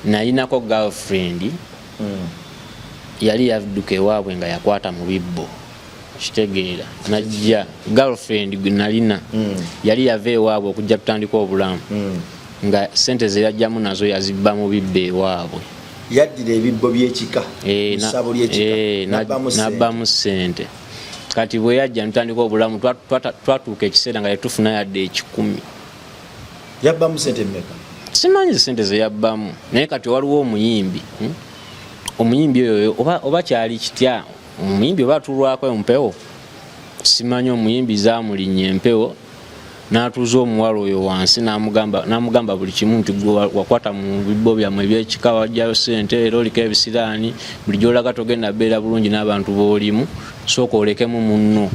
nalinako girlfriend yali yadduka ewaabwe nga yakwata mu bibbo kitegeera najja girlfriend gwe nalina yali yava ewaabwe okujja tutandika obulamu nga sente ze yajjamu nazo yazibba mu bibbo ewaabwe yaddira ebibbo by'ekika essabo ly'ekika nabbamu ssente kati bwe yajja ntandika obulamu twatuuka ekiseera nga yetufuna yadde 10 yabbamu ssente mmeka simanyi ssente ze yabbamu naye kati waliwo omuyimbi oyo oba kyali kitya omuyimbi oba tulwako empewo simanyi omuyimbi zaamulinnya empewo n'atuuza omuwala oyo wansi n'amugamba buli kimu nti wakwata mu bibbo byammwe ebyekika wajjayo ssente era oliko ebisiraani buli gy'olaga togenda beera bulungi n'abantu b'olimu sooka olekemu munno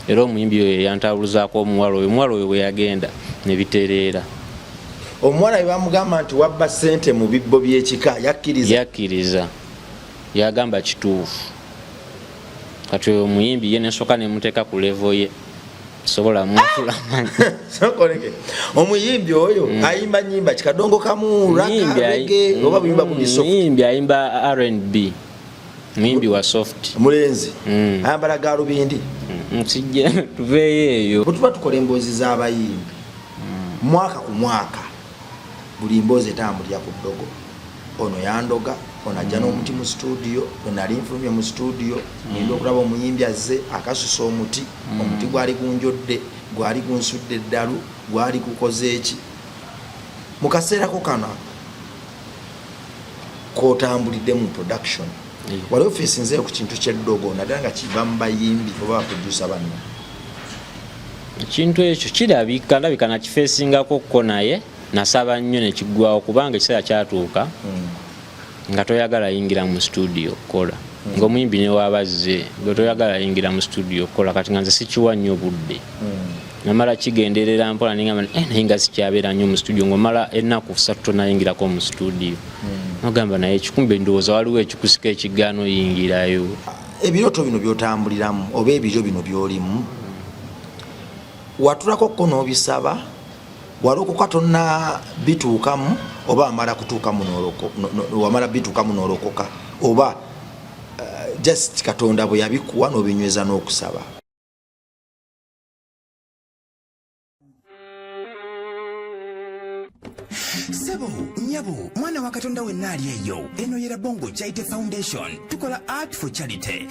era omuyimbi oyo yantabuluzaako omuwala oyo bwe yagenda ne bitereera omuwala bwe bamugamba nti wabba ssente mu bibbo by'ekika yakkiriza yagamba kituufu kati oyo omuyimbi ye nesooka nemuteeka ku levo ye sobola mutulamanyi omuyimbi oyo ayimba nyimba kikadongo kamu rege oba buyimba ku biso omuyimbi ayimba R&B muyimbi wa soft mulenzi ayambala galubindi nsijja tuveeyo eyo bwe tuba tukola emboozi z'abayimbi mwaka ku mwaka buli mboozi etambulira ku ddogo ono yandoga ono ajja n'omuti mu studio nali nfulumye mu studio ngenda okulaba omuyimbi azze akasusa omuti gwali gunjodde gwali gunsudde eddalu gwali kukoze eki mu kaseerako kano kotambulidde mu production waliwo feesinzeeyo ku kintu ky'eddogo naddala nga kiva mu bayimbi oba baprodusa banno ekintu ekyo kirabika ndabika nakifeesingako ko naye nasaba nnyo nekiggwawo kubanga ekiseera kyatuuka nga toyagala yingira mu studio kola ng'omuyimbi ne wabazze nga toyagala yingira mu studio kola kati nga nze sikiwa nnyo budde namala kigenderera mpola ningamba naye nga sikyabeera nnyo mu studio ng'omala ennaku 3 tonayingirako mu studio nogamba naye ekikumbe ndowooza waliwo ekikusika ekigaano yingirayo ebirooto bino by'otambuliramu oba ebiryo bino by'olimu watulako ko n'obisaba walokoka tonna bituukamu oba amala kutuukamu wamala bituukamu n'olokoka oba just Katonda bwe yabikuwa n'obinyweza n'okusaba Sebo, nyabo, mwana wa Katonda wenna ali eyo. Eno yera Bongo Charity Foundation. Tukola art for charity.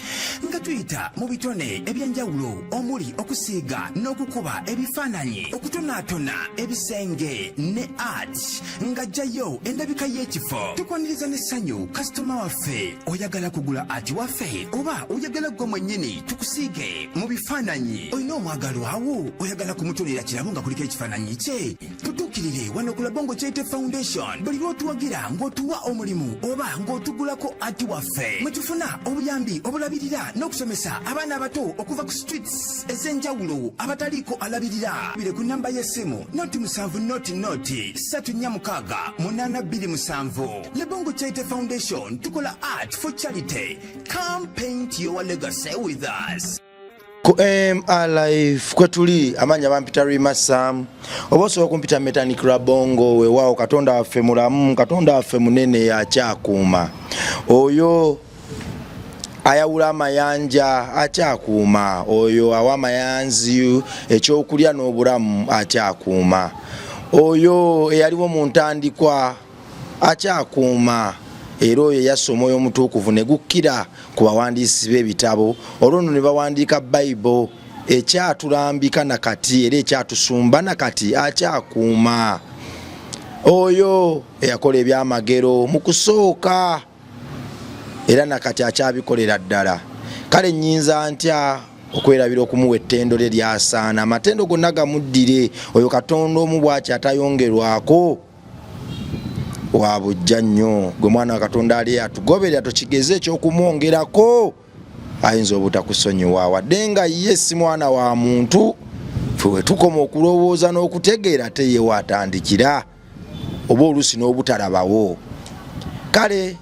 Nga tuyita mu bitone ebyenjawulo omuli okusiiga n'okukuba ebifaananyi, okutonaatona ebisenge ne art. Nga jjayo endabika y'ekifo. Tukwaniriza n'essanyu kasitoma waffe. Oyagala kugula art waffe oba oyagala gwe mwennyini tukusiige mu bifaananyi. Olina omwagalo awo oyagala kumutonera kirabo nga kuliko ekifaananyi kye. Tutuukirire wano ku Bongo Charity Foundation. Buli lw'otuwagira ng'otuwa omulimu oba ng'otugulako ati waffe mwe tufuna obuyambi obulabirira n'okusomesa abaana abato okuva ku streets ez'enjawulo abataliiko alabirira. Bire ku namba y'essimu noti 7 noti 346 827. Le Bongo Charity Foundation tukola art for charity. Come paint your legacy with us. Ku MRLife kwetuli amanya bampita Rimasam oboso okumpita Mechanic Rabongo weewaawo Katonda waffe mulamu Katonda waffe munene yakyakuuma oyo ayawula amayanja akyakuuma oyo awa amayanzi ekyokulya n'obulamu akyakuuma oyo eyaliwo mu ntandikwa akyakuuma era oyo yasoma oyo omutuukuvu ne gukkira ku bawandiisi b'ebitabo olwono ne bawandiika Bayibuli ekyatulambika nakati era ekyatusumba nakati akyakuuma oyo eyakola ebyamagero mu kusooka era nakati akyabikolera ddala kale nnyinza ntya okwerabira okumuwa ettendo lye lyasaana amatendo gonna gamuddire oyo Katonda omu bwakyatayongerwako wabujja nnyo gwe mwana wa Katonda ali atugobera tukigeze ekyokumwongerako ayinza obutakusonyiwa wadde nga ye si mwana wa muntu fwe tukoma okulowooza n'okutegeera te ye watandikira oba oluusi n'obutalabawo kale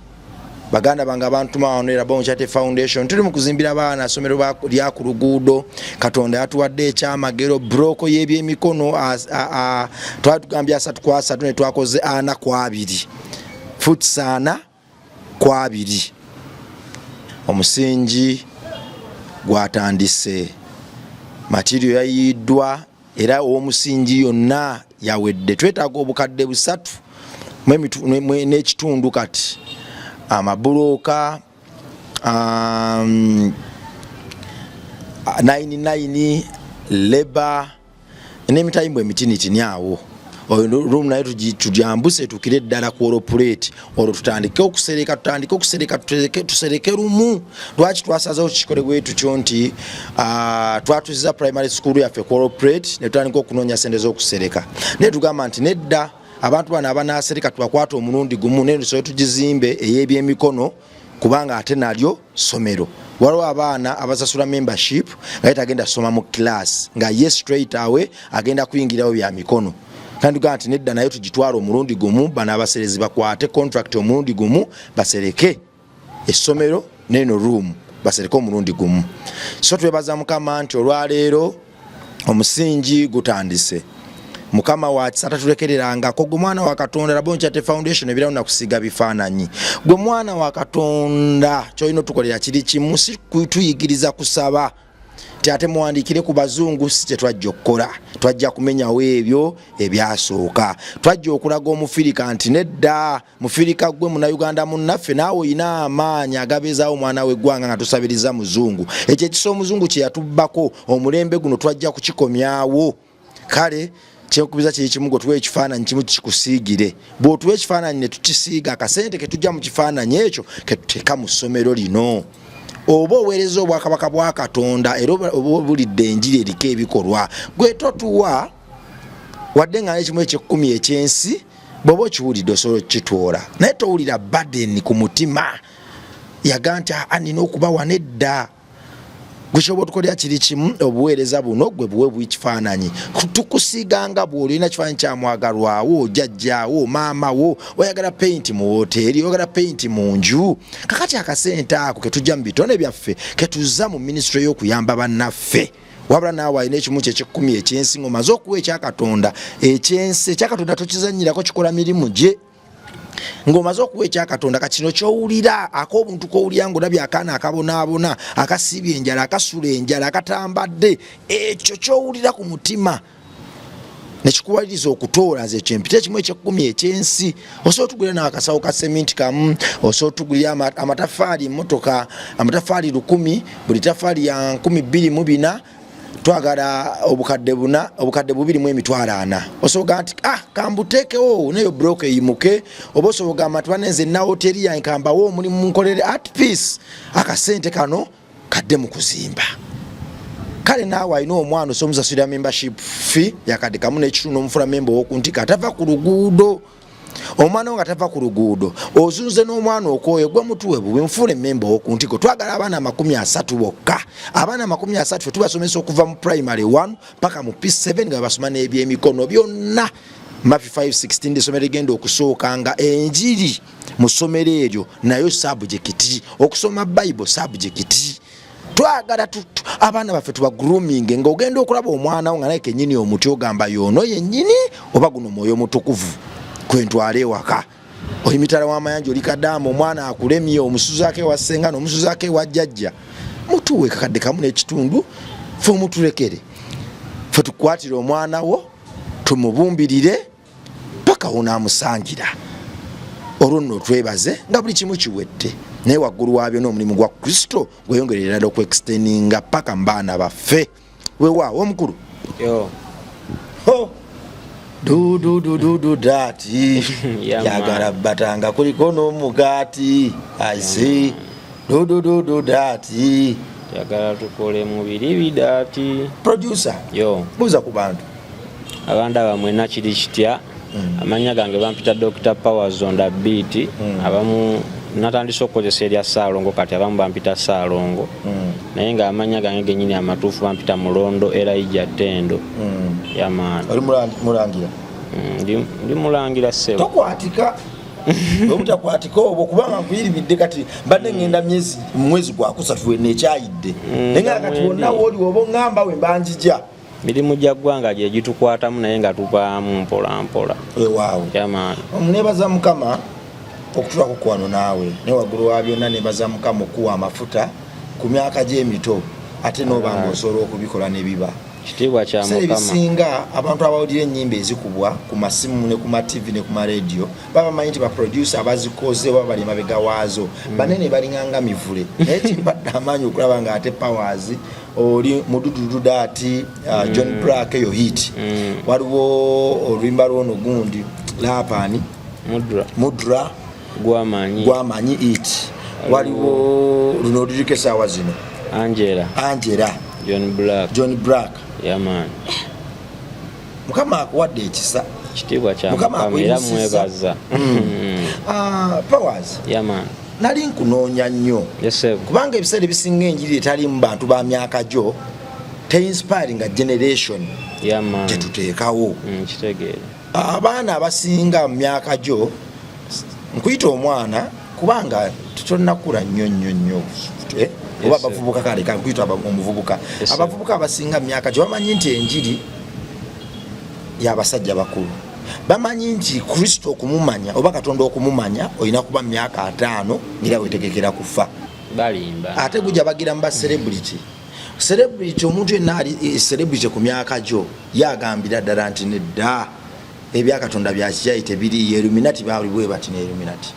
baganda bange abantuma wano Bongo Charity Foundation tuli mu kuzimbira baana somero lya ku luguudo Katonda yatuwadde ekyamagero broko y'ebyemikono twatugambye 3 ku 3 ne twakoze 4 ku 2 foot 4-2 omusingi gwatandise material yayiddwa era omusingi yonna yawedde twetaaga obukadde 3 n'ekitundu kati amabulooka 99 leba n'emitayimbo emitini awo room nayo tujambuse tukire ddala ku operate olwo tutandike okusereka tusereke rumu. Lwaki twasazeho kikole bwetu kyo nti twatuziza primary school yaffe ku operate ne tutandika okunoonya sente z'okusereka naye tugamba nti nedda abantu bano abanasereka tubakwata omulundi gumu naye tusobola tugizimbe ey'ebyemikono kubanga ate nalyo somero. Waliwo abaana abasasula membership nga tagenda soma mu class nga ye straight away agenda kuyingirawo bya mikono kandi tugamba nti nedda nayo tugitwala omulundi gumu bana abaserezi bakwate contract omulundi gumu basereke essomero neno room basereke omulundi gumu. So twebaza Mukama nti olwaleero omusingi gutandise. Mukama wakisa tatulekererangako gwe mwana wa Katonda Rabon Charity Foundation ebirawo nakusiga bifaananyi. Gwe mwana wa Katonda kyolina tukolera kiri kimu si kutuyigiriza kusaba ate muwandikire ku bazungu si tetwajja okukola twajja kumenyawo ebyo ebyasooka twajja okulaga omufirika nti nedda mufirika gwe Munnayuganda munnaffe naawe oyina amaanyi agabeezaawo omwana w'eggwanga nga tusabiriza muzungu ekyo ekisa omuzungu kye yatubbako omulembe guno twajja kukikomyawo. Kale kyekubiza kiri kimu gwe tuwe ekifaananyi kimu kikusiigire bw'otuwa ekifaananyi ne tukisiiga akasente ke tujja mu kifaananyi ekyo ke tuteeka mu ssomero lino. Oba oweereza obwakabaka bwa Katonda era oba obulidde enjiri eriko ebikolwa gwe totuwa wadde nga n'ekimu eky'ekkumi ekyensi bw'oba okiwulidde osobola okukitwala naye towulira burden ku mutima yaga nti nina okubawa nedda. Gwe kyoba otukolera kiri kimu obuweereza buno gwe buwe bw'ekifaananyi tukusiiganga bw'olina kifaananyi kya mwagalwawo jjajjaawo maamawo oyagala paint mu woteeri oyagala paint mu nju kakati akasente ako ke tujja mu bitone byaffe ke tuzza mu ministry y'okuyamba bannaffe wabula naawe alina ekimu ky'ekkumi ekyensi ng'omaze okuwa ekyakatonda ekyensi ekyakatonda tokizannyirako kikola mirimu gye ng'omaze okuwa ekyakatonda kakino kyowulira ak'obuntu kowulira ng'olabye akaana akabonaabona akasiibye enjala akasula enjala akatambadde ekyo kyowulira ku mutima nekikuwaliriza okutoola nze ekyo empita ekimu eky'ekkumi ekyensi osobola otugulira n'akasawo ka seminti kamu osobola otugulira amatafaali emmotoka amatafaali 1,000 buli tafaali ya 2,200 twagala obukadde 2,440 osobola nti kambuteekewo neyo block eyimuke oba osobola gamba nti banenze na hoteri yange kambawo omulimu munkolere at peace akasente kano kadde mu kuzimba. Kale naawe alina omwana osomusasira membership fee yakadde kamu n'ekitundu omufula member w'okuntika atava ku luguudo. Omwana nga tava ku luguudo ozunze n'omwana okwoyo gwe mutuwe bwe nfule member w'okuntiko twagala abaana 30 bokka. Abaana 30 tubasomesa okuva mu primary 1 paka mu P7 nga basoma n'ebyemikono byonna. Mafi 5:16 ndisomero egenda okusooka nga enjiri mu ssomero eryo nayo subject okusoma Bible subject. Twagala abaana baffe tuba grooming ng'ogenda okulaba omwana wo nga naye kennyini omuti ogamba yono yennyini oba guno mwoyo mutukuvu kwentwala ewaka oyimitala w'amayanja oli kaddaama omwana akulemye omusuza ake wa ssenga n'omusuza ake wa jjajja mutuwe kakadde kamu n'ekitundu fe omutulekere fe tukwatire omwana wo tumubumbirire paka wonaamusangira olwo nno twebaze nga buli kimu kiwedde naye waggulu waabyo n'omulimu gwa Kristo gweyongerera ddala okwextendinga paka mu baana baffe. Weewaawo omukulu do dati yagala batanga kuliko n'omugaati aise do dati yagala tukole mubiri bidati producer buuza ku bantu abanda bamwe nakiri kitya amanya gange bampita Dr. Powers on the beat abamu natandise okukozesa erya Saalongo kati abamu bampita Saalongo naye nga amanya gange genyini amatuufu bampita Mulondo Elijah Tendo yamaani oli mulangira ndi mulangira sebo tokwatika obutakwatiko obwo kubanga nkuyiribidde kati mbadde ngenda mwezi gwa kusatu nekyayidde nenga kati wonna woli oba ngamba we mbanjija mirimu gya ggwanga gye gitukwatamu naye nga tuvaamu mpola mpola. Waawo yamaani omunebaza Mukama okutulako kwano naawe ne waggulu wa byonna ne baza Mukama okuwa amafuta ku myaka gy'emito ate n'obanga osobola okubikola ne biba kitiibwa kya Mukama. Ebisinga abantu abawulira ennyimba ezikubwa ku masimu ne ku ma TV ne ku ma radio baba manyi nti ba producer abazikoze baba bali mabega waazo banene balinganga mivule naye kimbadde amaanyi okulaba nga ate Powers oli mudududu dati John Black eyo hit waliwo olwimba lwono gundi Lapani Mudra gwamanyi it waliwo luno lirike sawa zino Angela John Black yaman Mukama akuwadde ekisa kitiibwa kya Mukama era mwebaza Powers yaman nali nkunoonya nnyo kubanga ebiseera ebisinga enjiri etali mu bantu ba myaka gyo te-inspiring generation gyetuteekawo kitegeere abaana abasinga mu myaka gyo nkuyita omwana kubanga tutonnakula nnyo oba abavubuka kale nkuyita omuvubuka abavubuka abasinga mu myaka gyo bamanyi nti enjiri y'abasajja bakulu bamanyi nti Kristo okumumanya oba Katonda okumumanya olina kuba myaka 5 era wetegekera kufa balimba ate gujja bagira mba celebrity omuntu yenna ali celebrity ku myaka gyo yagambira ddala nti nedda ebya Katonda byakiyayite biri Illuminati bali bwe bati ne Illuminati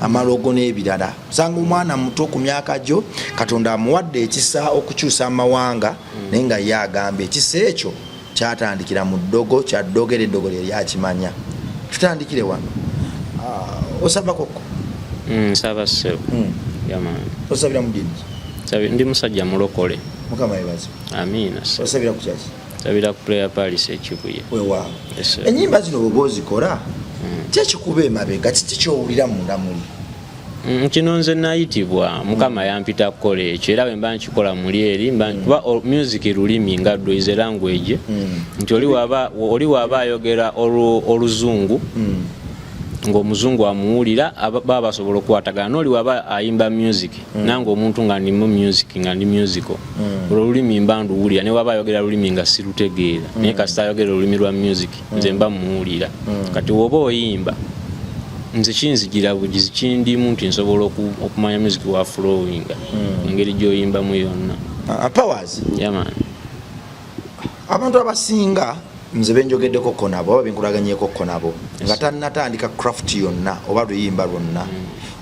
amalogo n'ebirala sanga omwana muto ku myaka gyo Katonda amuwadde ekisa okukyusa amawanga naye nga yagamba ekisa ekyo kyatandikira mu ddogo kya ddogere eddogo lye lyakimanya tutandikire wano osaba koko nsaba ssebo yaman osabira mu dini ndi musajja mulokole Mukama yebaze amiina osabira ku kyaki sabira ku prayer palace ekibuye weewaawo ennyimba zino bwe bozikola kyekikuba emabega kiki kyowulira munda muli kino nze nayitibwa Mukama yampita kukola ekyo era bwe mba nkikola muli eri kuba music lulimi nga is a language nti oli waaba ayogera oluzungu ng'omuzungu amuwulira baba basobola okukwatagana n'oli waaba ayimba music nange omuntu nga ndimu music nga ndi musical olulimi mba nduwulira ne waba ayogera lulimi nga sirutegeera naye kasita ayogera olulimi lwa music nze mba muwulira kati woba oyimba nze kinzigira bugizi kindimu nti nsobola okumanya music wa flowing engeri gy'oyimbamu yonna Powers yaman abantu abasinga nze benjogeddeko ko nabo oba benkulaganyeko ko nabo nga tannatandika craft yonna oba luyimba lwonna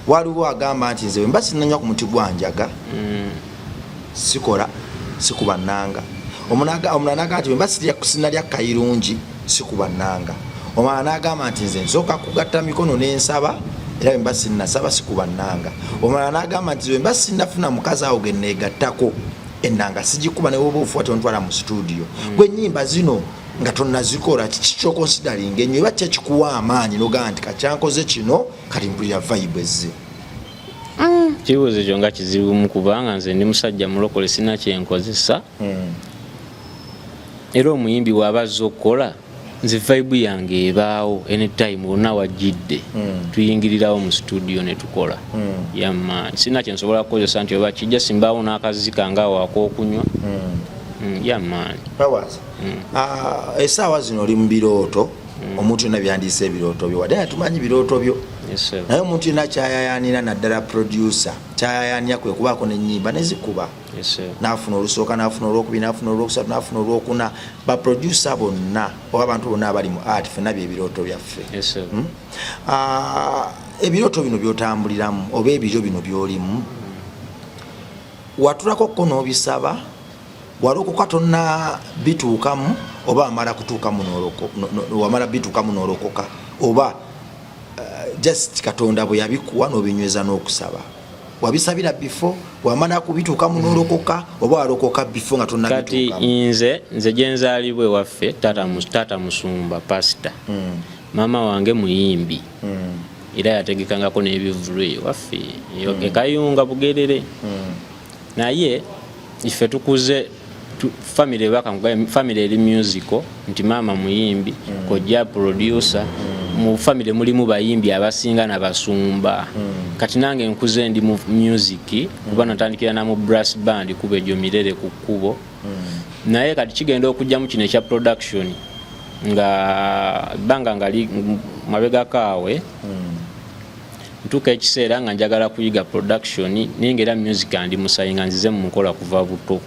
waliwo agamba nti nze bwemba sinanywa ku muti gwanjaga sikola sikuba nnanga omulala nagamba nti bwemba sinalya kayirungi sikuba nnanga omwana n'agamba nti nze nsooka kugatta mikono n'ensaba era bwemba sinnasaba sikuba nnanga omulala n'agamba nti bwemba sinnafuna mukazi awo genneegattako ennanga sigikuba ne woba ofuwa tontwala mu studio gwe ennyimba zino nga tonnazikola kiki kyokonsidalinga ennyo eba kyekikuwa amaanyi nogaa nti kakyankoze kino kati mpulira vibe ezze kibuuzo ekyo nga kizibumu kubanga nze ndi musajja mulokole sina kyenkozesa era omuyimbi bw'aba azze okukola nze vibe yange ebaawo anytime wonna wajjidde tuyingirirawo mu studio ne tukola yamaanyi sina kyensobola kukozesa nti oba kijja simbaawo n'akazika ngaawo ak'okunywa yamaanyi Powers essaawa zino oli mu birooto omuntu yonna byandiisa ebirooto byo wadde tumanyi birooto byo naye omuntu yonna kyayayaanira naddala producer kyayayaanira kwe kubaako n'ennyimba nezikuba n'afuna olusooka n'afuna olwokubiri n'afuna olwokusatu n'afuna olwokuna baproducer bonna oba abantu bonna abali mu art fenna byebirooto byaffe ebirooto bino byotambuliramu oba ebiryo bino byolimu watulako ko n'obisaba walokoka tonna bituukamu oba wamala bituukamu n'olokoka oba just Katonda bwe yabikuwa n'obinyweza n'okusaba wabisabira before wamala kubituukamu n'olokoka oba walokoka before nga tonna bituukamu kati nze gyenzaalibwa ewaffe taata musumba pasita maama wange muyimbi era yategekangako n'ebivulu ewaffe ekayunga bugerere naye ife tukuze family family eri musical nti maama muyimbi kojja producer mu family mulimu bayimbi abasinga n'abasumba kati nange nkuze ndi mu music kuba natandikira na mu brass band kuba ejo mirere ku kkubo naye kati kigenda okujja mu kino ekya production nga banga ngali mabega kaawe ntuuka ekiseera nga njagala kuyiga production nengera music andi musayinga nzize mu nkola kuva buto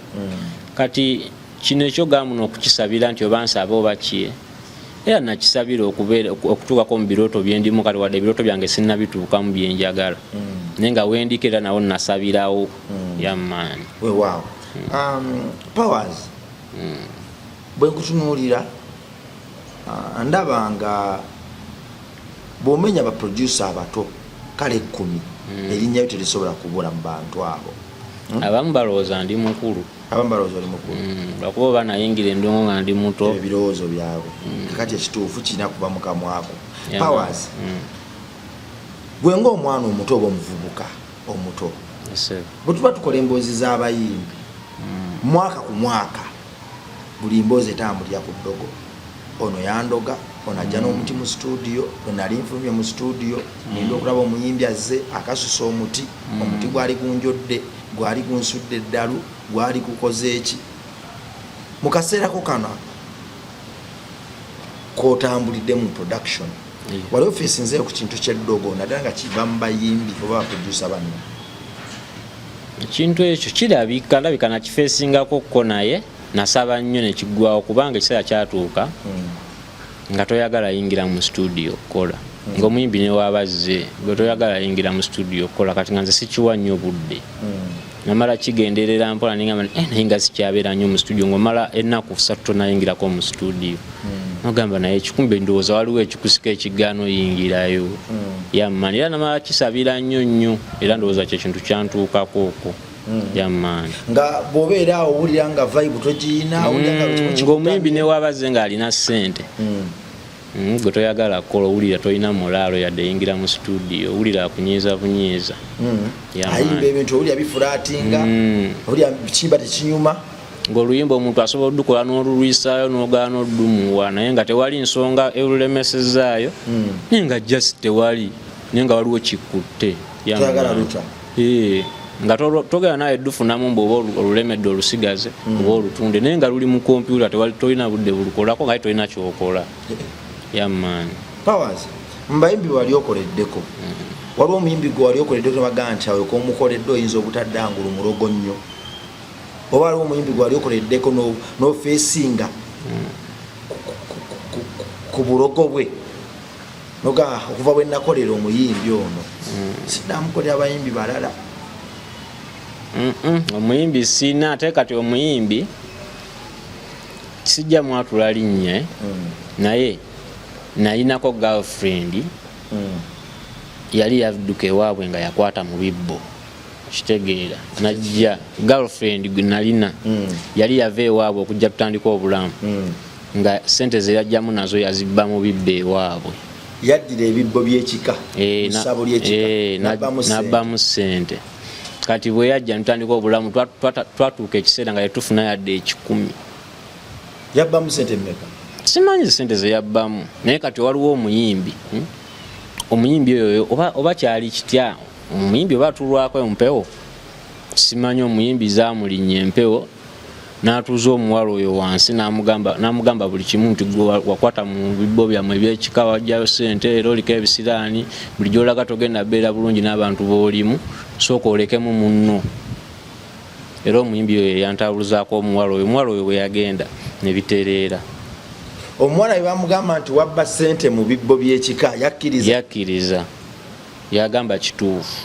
kati kino ekyo gamuno okukisabira nti oba nsaba oba kiye era nakisabira okutuukako mu birooto byendimu kati wadde ebirooto byange sinnabituukamu byenjagala naye nga wendikira nawo nasabirawo yamaani weewaawo Powers bwe nkutunuulira ndaba nga bw'omenya abaproducer abato kale 10 erinnya lyo terisobola kubula mu bantu abo abamu balowooza ndi mukulu abamu balowooza oli mukulu lwakuba oba nayingira endongo nga ndi muto ebirowoozo byabwe kati ekituufu kirina kuba mu kamwako Powers gwe ng'omwana omuto oba omuvubuka omuto bwe tuba tukola emboozi z'abayimbi mwaka ku mwaka buli mboozi etambulira ku ddogo ono yandoga ono ajja n'omuti mu studio nali nfulumye mu studio ninda okulaba omuyimbi azze akasusa omuti omuti gwali gunjodde gwali gunsudde eddalu gwali kukoze eki mu kaseerako kano kotambulidde mu production waliwo feesinzeeyo ku kintu ky'eddogo naddala nga kiva mu bayimbi oba baproducer banno ekintu ekyo kirabika ndabika nakifeesingako ko naye nasaba nnyo nekiggwawo kubanga ekiseera kyatuuka nga toyagala yingira mu studio kola ng'omuyimbi newabazze gwe toyagala yingira mu studio kola kati nga nze sikiwa nnyo budde namala kigenderera mpola ningamba naye nga sikyabeera nnyo mu studio ng'omala ennaku 3 tonayingirako mu studio nogamba naye ekikumbe ndowooza waliwo ekikusika ekigaano yingirayo yammaani era namala kisabira nnyo nnyo era ndowooza kyekintu kyantuukako okwo yammaani nga bw'obeera awo owulira nga vibe togiyina ng'omuyimbi newabazze ng'alina ssente gwe toyagala kukola owulira tolina mulaalo yadde yingira mu studio owulira akunyiiza bunyiiza ayimba ebintu owulira bifulaatinga owulira kiyimba tekinyuma ng'oluyimba omuntu asobola odukola n'olulwisaayo n'ogaana oddumuwa naye nga tewali nsonga erulemesezaayo naye nga just tewali naye nga waliwo kikutte nga togera nawe dufunamu mbu oba olulemedde olusigaze oba olutunde naye nga luli mu kompyuta tolina budde bulukolako nga tolina kyokola yamaani Powers mubayimbi wali okoleddeko waliwo omuyimbi gwe wali okoleddeko tebagaa nti awe komukoledde oyinza obutaddangula omulogo nnyo oba waliwo omuyimbi gwe wali okoleddeko n'ofeesinga ku bulogo bwe noga okuva bwe nakolera omuyimbi ono siddamukolera abayimbi balala omuyimbi sina ate kati omuyimbi sijja mwatula linnya naye nalinako girlfriend yali yadduka ewaabwe nga yakwata mu bibbo kitegeera najja girlfriend gwe nalina yali yava ewaabwe okujja tutandika obulamu nga sente ze yajjamu nazo yazibba mu bibbo ewaabwe yaddira ebibbo by'ekika ssabo ly'ekika nabbamu ssente kati bwe yajja ntandika obulamu twatuuka ekiseera nga yetufuna yadde 10 yabbamu ssente mmeka simanyi sente ze yabbamu naye kati waliwo omuyimbi omuyimbi oyo oba kyali kitya omuyimbi oba atulwako empewo simanyi omuyimbi zamulinnya empewo n'atuuza omuwala oyo wansi n'amugamba buli kimu nti gwe wakwata mu bibbo byammwe ebyekika wajjayo ssente era oliko ebisiraani buli gy'olaga togenda beera bulungi n'abantu b'olimu sooka olekemu munno era omuyimbi oyo yantabuluzaako omuwala oyo bwe yagenda ne bitereera omuwala we bamugamba nti wabba ssente mu bibbo by'ekika yakkiriza yagamba kituufu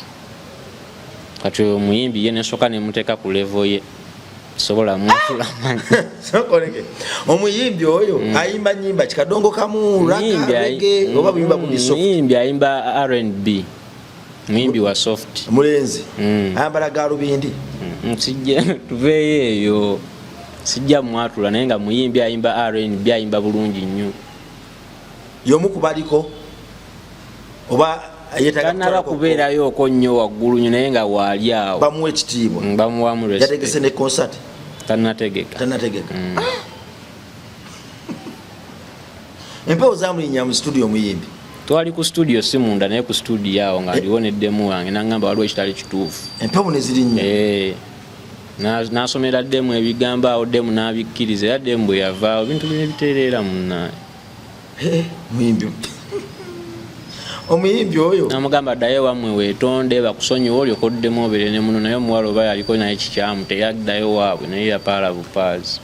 kati oyo omuyimbi ye nesooka nemuteeka ku levo ye sobola mwatulamanyi omuyimbi oyo ayimba nyimba kikadongo kamu ragge oba buyimba ku soft omuyimbi ayimba R&B muyimbi wa soft mulenzi ayambala galubindi sijja tuveeyo eyo sijja mwatula naye nga muyimbi ayimba R&B ayimba bulungi nnyo yomukubaliko oba kanaba kubeerayo oko nnyo waggulu nnyo naye nga waali awo bamuwa ekitiibwa bamuwamu yategese ne concert tanategeka empewo zamulinnya mu studio omuyimbi twali ku studio si munda naye ku studio awo nga ndiwoneddemu wange naŋŋamba waliwo ekitali kituufu empewo ne zirinnya n'asomera ddemu ebigambo awo ddemu n'abikkiriza era ddemu bwe yavaawo bintu bine bitereera munnaye muyimbi omuyimbi oyo namugamba ddayo wamwe weetonde bakusonyiwa olyoka oddemu obeere ne muno naye omuwala oba yaliko naye kikyamu teyaddayo waabwe naye yapaala bupaazi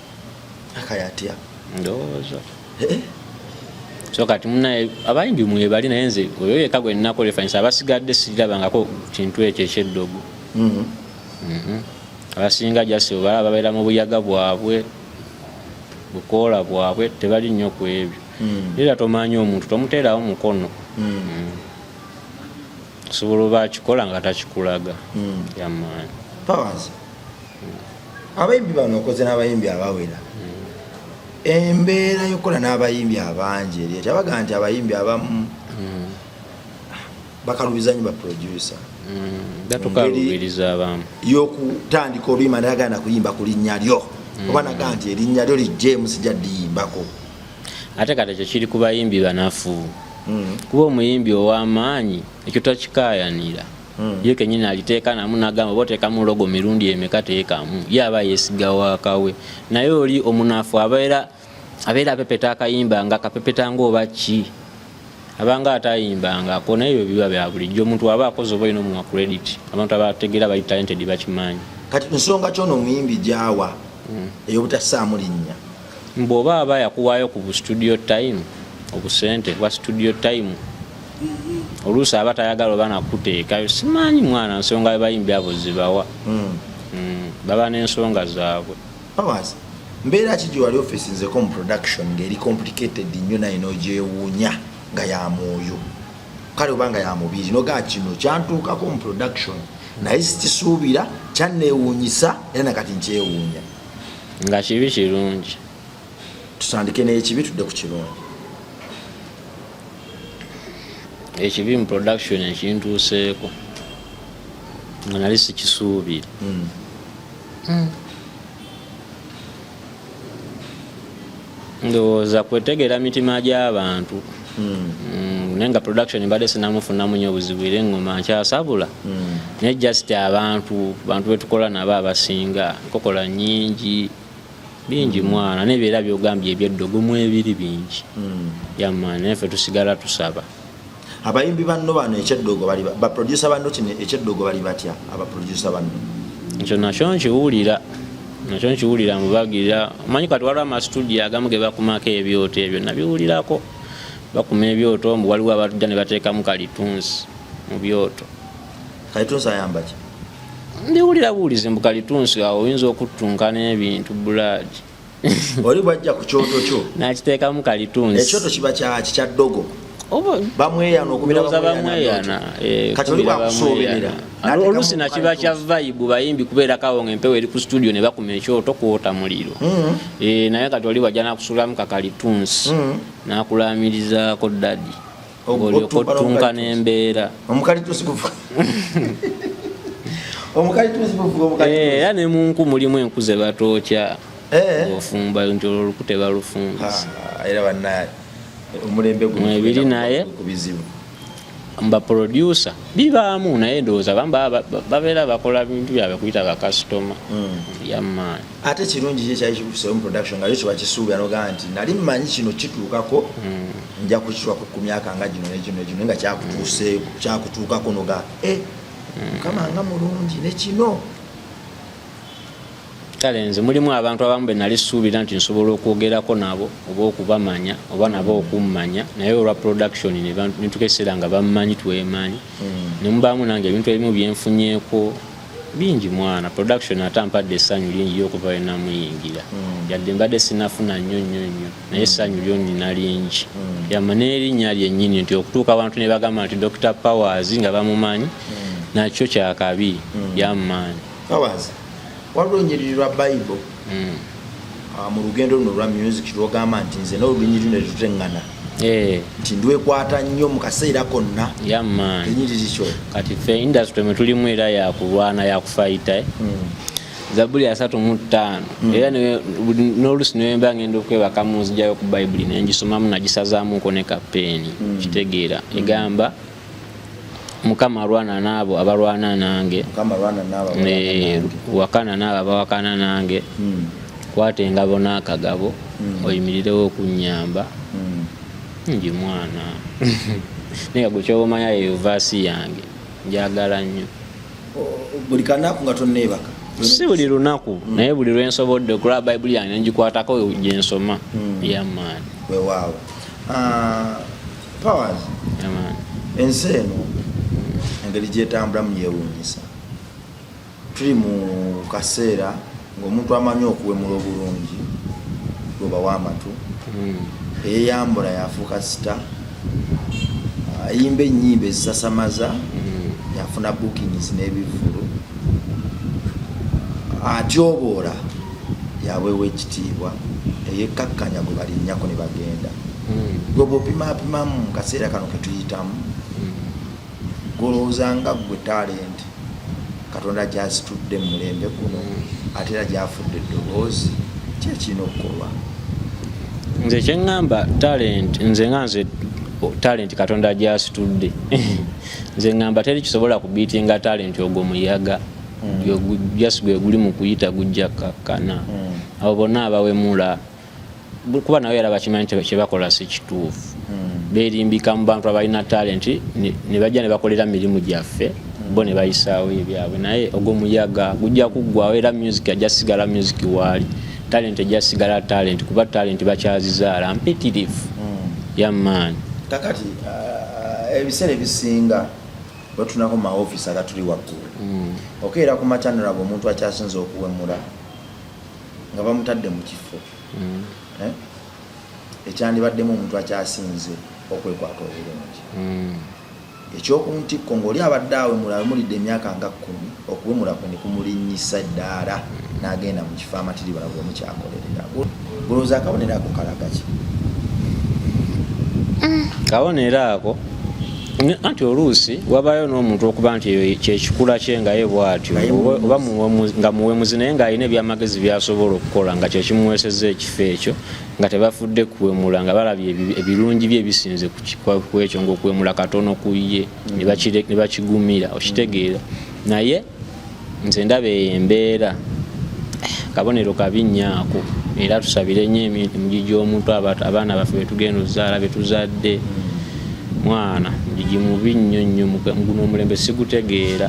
akayatya ndowooza so kati munaye abayimbi mwebali naye nze oyo yeka gwe nnako reference abasigadde sirirabangako kintu ekyo ekyeddogo abasinga jasi obalaba babeera mu buyaga bwabwe bukoola bwabwe tebali nnyo ku ebyo era tomanyi omuntu tomuteerawo mukono osobola oba akikola nga takikulaga yamaanyi Powers abayimbi bano okoze n'abayimbi abawera embeera y'okukola n'abayimbi abangi eri kyabaga nti abayimbi abamu bakalubiza nnyo baproducer batukalubiriza abamu y'okutandika oluyimba nayagana kuyimba ku linnya lyo oba nagaa nti erinnya lyo lijjeemu sijja ddiyimbako ate kati ekyo kiri ku bayimbi banafu kuba omuyimbi ow'amaanyi ekyo takikaayanira ye kenyini aliteeka namu nagamba oba oteekamu logo mirundi emeka teekamu ye aba yeesiga waakawe naye oli omunafu abeera apepeta akayimba nga akapepetanga oba ki abanga atayimbangako naye ebyo biba bya bulijjo omuntu aba akoze oba olina omuwa credit abantu abategeera bali talented bakimanyi kati nsonga kyono omuyimbi gyawa ey'obutassaamu linnya mbw'oba aba yakuwaayo ku bu studio time obusente bwa studio time oluusi aba tayagala oba nakuteekayo simanyi mwana nsonga bayimbi abo zibawa baba n'ensonga zaabwe Powers mbeera ki gye wali offisinzeko mu production ng'eri complicated nnyo naye n'ogyewuunya nga ya mwoyo kale oba nga ya mubiri nogaa kino kyantuukako mu production naye sikisuubira kyanneewuunyisa era nakati nkyewuunya nga kibi kirungi tutandike n'ekibi tudde ku kirungi ekibi mu production ekintuuseeko nga nali sikisuubira ndowooza kwetegeera mitima gy'abantu naye nga production mbadde sinamufunamu nnyo obuzibu era engoma nkyasabula naye just abantu betukola nabo abasinga nkokola nnyingi bingi mwana nebeera byogambye ebyeddogo mu ebiri bingi yamaani naye ffe tusigala tusaba abayimbi banno bano ekyeddogo bali baproducer banno kino ekyeddogo bali batya abaproducer banno ekyo nakyo nkiwulira mubagirira omanyi kati waliwo amastudio agamu ge bakumako ebyoto ebyo nabiwulirako bakuma ebyoto mbu waliwo abatujja ne bateekamu kalitunsi mu byoto kalitunsi ayamba ki ndiwulira buulizi mbu kalitunsi awo oyinza okuttunka n'ebintu buladi oli bwajja ku kyoto kyo nakiteekamu kalitunsi ekyoto kiba kya ddogo bamweyana okubira bamweyana kati oli bwakusoberera oluusi nakiba kya vibe bayimbi kubeera kawo nga empewo eri ku studio ne bakuma ekyoto kwota muliro naye kati oli wajja nakusulamu kakalitunsi nakulamirizaako dadi olyoka ottunka n'embeera era ne munku mulimu enku ze batookya ofumba nti oluluku tebalufumbiza era bannaye omulembe ebiri naye baproducer bibaamu naye ndowooza babeera bakola bintu byabwe kuyita bakasitoma yamaanyi ate kirungi kye kyali kikuseewo mu production nga yo kiba kisuubira nogaa nti nali mmanyi kino kituukako nja kukitwako ku myaka nga gino negino nga kyakutuukako nogaa mukama nga mulungi nekino kale nze mulimu abantu abamu be nali suubira nti nsobola okwogerako nabo oba okubamanya oba nabo okummanya naye olwa production netukeseera nga bammanyi twemanyi nemubaamu nange ebintu ebimu byenfunyeeko bingi mwana production atampadde essanyu lingi yokuva wenamuyingira yadde mbadde sinafuna nnyo naye essanyu lyo nina lingi yama n'erinnya lyennyini nti okutuuka abantu ne bagamba nti Dr. Powers nga bamumanyi nakyo kyakabi yammaanyi waliwo olunyiriri lwa Bible mu lugendo luno lwa music lwogamba nti nze n'olunyiriri ne tuteŋŋana nti ndwekwata nnyo mu kaseera konna yammaanyi enyiriri kyo kati ffe industry mwe tulimu era yakulwana yakufayita Zabuli 3:5 era n'oluusi newemba ngenda okwebaka mu nzijjayo ku Bible nengisomamu nagisazaamuko ne kapeeni kitegeera egamba Mukama alwana n'abo abalwana nange wakana n'abo abawakana nange kwata engabo n'akagabo oyimirirewo okunnyamba ngi mwana Nenga gukyomanya eyo vaasi yange njagala nnyo. Buli kanaku nga tonneebaka? Si buli lunaku naye buli lwensobodde okulaba bayibuli yange nengikwatako gyensoma. Yamaani weewaawo. Powers, ensi eno engeri gyetambulamu yeewuunyisa. Tuli mu kaseera ng'omuntu amanyi okuwemula obulungi lwoba w'amatu, eyeyambula yafuuka sita, ayimba ennyimba ezisasamaza, yafuna bookings n'ebivulu, atyoboola yaweewa ekitiibwa, eyekkakkanya gwe balinnyako ne bagenda. Gwe bw'opimapimamu mu kaseera kano ke tuyitamu, golowooza nga gwe talenti Katonda gy'asitudde mu mulembe guno ate era gy'afudde eddoboozi ki ekirina okukolwa? Nze kyeŋŋamba talent Katonda gy'asitudde. Nze ŋŋamba teri kisobola kubiitinga talent ogwo muyaga just gwe guli mu kuyita gujja kakkana. Abo bonna abawemula kuba nawe era bakimanyi kye bakola si kituufu. Beerimbika mu bantu abalina talent ne bajja ne bakolera mirimu gyaffe bo ne bayisaawo ebyabwe, naye ogwo muyaga gujja kuggwawo era music ajja sigala music waali, talent ejja sigala talent kuba talent bakyazizaala mpitirifu. Yamaani kakati ebiseera ebisinga batunako mu maofiisi agatuli waggulu, okeera ku machanel abo omuntu akyasinza okuwemula nga bamutadde mu kifo ekyandibaddemu omuntu akyasinze okwekwata obulungi. Ekyokuntikko ng'oli abadde awemulidde emyaka nga 10, okuwemula kwe ne kumulinnyisa eddaala n'agenda mu kifo amatiriba bw'omu kyakolerera. Bulowooza akabonero ako kalaga ki? Kabonero ako anti oluusi wabayo n'omuntu okuba nti kyekikula kye nga ye bw'atyo oba nga muwemuzi naye ng'alina ebyamagezi byasobola okukola nga kyekimuweesezza ekifo ekyo nga tebafudde kuwemula nga balabye ebirungi bye ebisinze ku ekyo ng'okuwemula katono ku ye ne bakigumira okitegeera. Naye nze ndaba embeera kabonero kabi nnyo ako, era tusabire nnyo emirimu gy'omuntu abaana baffe betugenda ozaala betuzadde mwana gigi mubi nnyo guno omulembe sigutegeera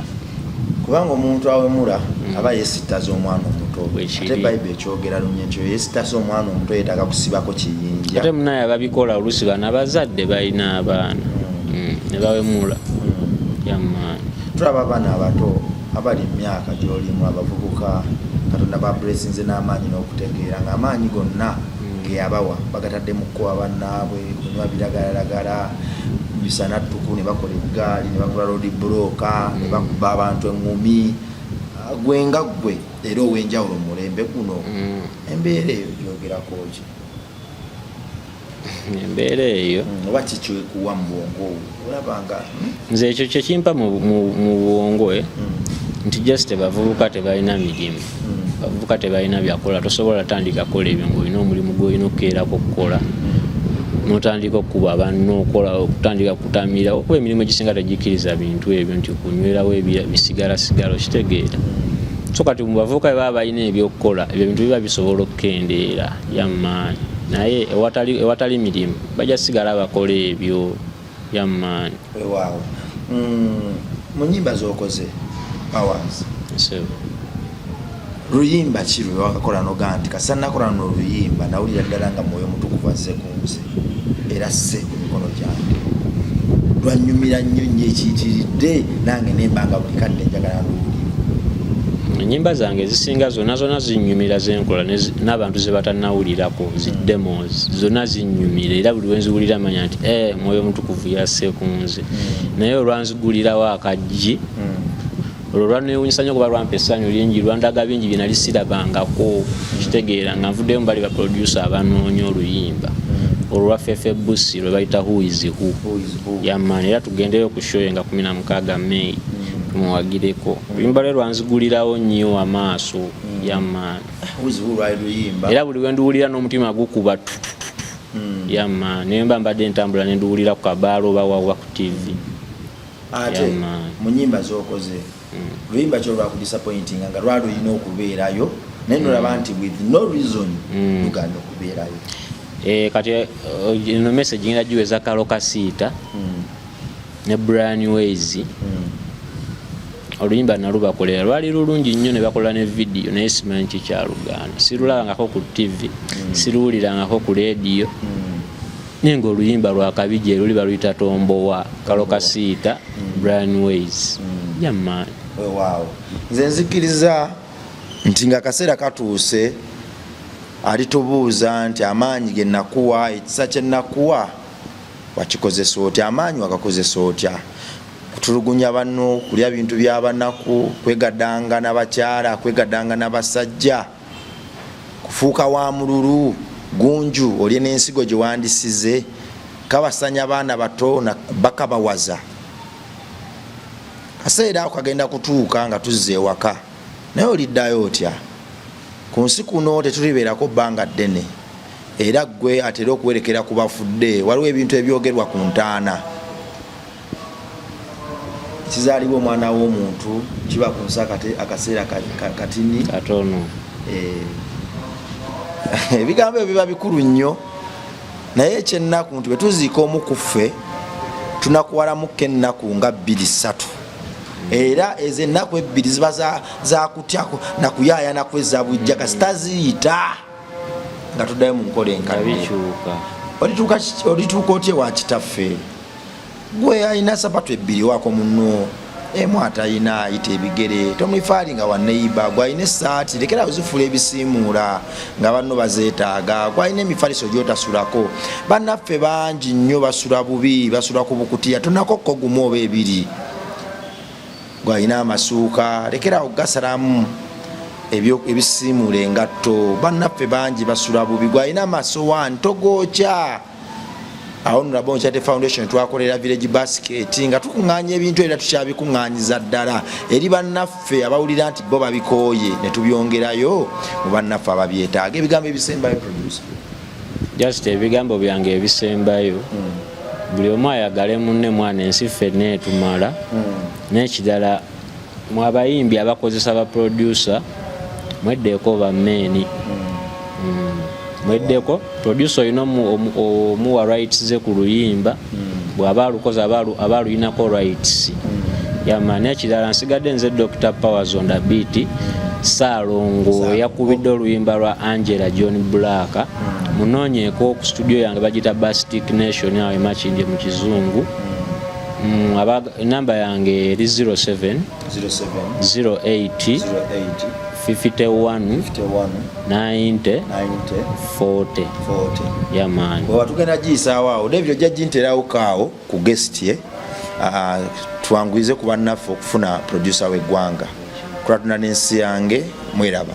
kubanga omuntu awemula aba yesittaza omwana omuto. Ate Bayibuli ekyogera lunye ekyo yesittaza omwana omuto yeetaaga kusibako kiyinja. Ate munaye ababikola oluusi bano abazadde balina abaana ne bawemula. Yamaani tulaba abaana abato abali mu myaka gy'olimu abavubuka Katonda babulesinze n'amaanyi n'okutegeera ng'amaanyi gonna ge yabawa bagatadde mu kkuba bannaabwe, kunywa biragalalagala bisanattuku, ne bakola eggaali, ne bakola road broker, ne bakuba abantu eŋŋumi. Gwe nga ggwe era ow'enjawulo mu mulembe guno, embeera eyo gyogerako ki? Embeera eyo oba kikyekuwa mu bwongo olabanga nze ekyo kyekimpa mu bwongo nti just bavubuka tebalina mirimu, bavubuka tebalina byakola. Tosobola tandika kola ebyo ng'olina omulimu gw'olina okukeerako okukola, n'otandika okuba banno okola, okutandika kutamira okuba emirimu egisinga tegikkiriza bintu ebyo nti kunywerawo bisigasigala okitegeera. So kati mu bavubuka bwe baba balina ebyokukola ebyo bintu biba bisobola okukendeera. Yamaani naye ewatali mirimu bajja sigala bakola ebyo. Yamaani waaw. Mu nnyimba z'okoze Powers, luyimba ki lwe wakakola nogaa nti kasa nakola n'oluyimba nawulira ddala nga Mwoyo Mutukuvu azze ku nze era asse ku mikono gyange, lwanyumira nnyo nnyo ekiyitiridde nange nembanga buli kadde njagala luwulire. Ennyimba zange zisinga zonna zinnyumira zenkola n'abantu ze batannawulirako zi demos zonna zinnyumira era buli wenziwulira manya nti Mwoyo Mutukuvu yasse ku nze. Naye olwanzigulirawo akaggi olwo lwanewunyisa nnyo kuba lwampa essanyu lingi, lwandaga bingi bye nali sirabangako kitegeera nga nvuddeyo mu bali baproducer abanoonya oluyimba olwo lwa Fefe Busi lwe bayita Who is Who. Yamaani era tugendeyo ku show nga 16 May tumuwagireko. Oluyimba lwe lwanzigulirawo nnyo amaaso. Yamaani era buli wenduwulira n'omutima gukuba Yamaani naye mba mbadde ntambula nenduwulira ku kabaalo oba wawa ku TV. Ate mu nnyimba z'okoze luyimba kyo lwakudisappointinga nga lwaluyina okubeerayo naye nolaba nti with no reason luganda okubeerayo. Kati eno message ngenda giweza kalo kasiita ne Brian Ways oluyimba nalubakolera lwali lulungi nnyo ne bakola ne video naye simanyi kikyaluganda sirulabangako ku TV siruwulirangako ku radio naye ng'oluyimba lwa Kabije luliba luyita Tombowa Kalokasiita Brian Ways yamaani. Wow. Nze nzikiriza nti nga kaseera katuuse alitubuuza nti amaanyi ge nakuwa ekisa kye nakuwa wakikozesa otya amaanyi wagakozesa otya kutulugunya banno kulya bintu by'abanaku kwegadanga n'abakyala kwegadanga n'abasajja kufuuka wa mululu gunju olye n'ensigo gye wandisize kabasanya baana bato bakabawaza kaseera kagenda kutuuka nga tuzze ewaka naye oliddayo otya ku nsi kuno tetulibeerako bbanga ddene era ggwe atera okuwerekera ku bafudde waliwo ebintu ebyogerwa ku ntaana kizaalibwa omwana w'omuntu kiba ku nsi akaseera katini katono ebigambo ebyo biba bikulu nnyo naye ekyennaku nti bwe tuziika omu ku ffe tunakuwalamukko ennaku nga 2-3 era ezo ennaku ebbiri ziba zakutya nakuyaaya nakweza bujja kasita ziyita nga tuddayo mu nkola enkadde olituuka otya wa kitaffe gwe alina sapatu 2 wako munno emu atayina ayita ebigere tomwifaali nga waneiba gwe alina essaati lekera ozifula ebisiimuula nga banno bazeetaaga gwe alina emifaliso gyotasulako bannaffe bangi nnyo basula bubi basula ku bukutiya tonakokko gumu oba 2 gwe alina amasuuka lekera ogasalamu ebisiimuula engatto bannaffe bangi basula bubi gwe alina amasowaani togookya awo nulaba Chaite Foundation twakolera village basket nga tukuŋŋaanya ebintu era tukyabikuŋŋaanyiza ddala eri bannaffe abawulira nti bo babikooye ne tubyongerayo mu bannaffe ababyetaaga ebigambo ebisembayo producer just ebigambo byange ebisembayo buli omu ayagale munne mwana ensi ffenna etumala n'ekirala mu abayimbi abakozesa ba producer mweddeeko bammeeni mweddeko producer olina omuwa rights ze ku luyimba bw'aba alukoze aba aluyinako rights yamaani ekirala nsigadde nze Dr. Powers on the beat Saalongo yakubidde oluyimba lwa Angela John Black munoonyeeko ku studio yange bagita Bastic Nation awo Makindye mu kizungu enamba yange eri 07 08 51 90 40 yamaani bwe watugenda giyisaawo David ojja ginterawokaawo ku guest ye twanguize ku bannaffe okufuna producer w'eggwanga kulatuna n'ensi yange mweraba.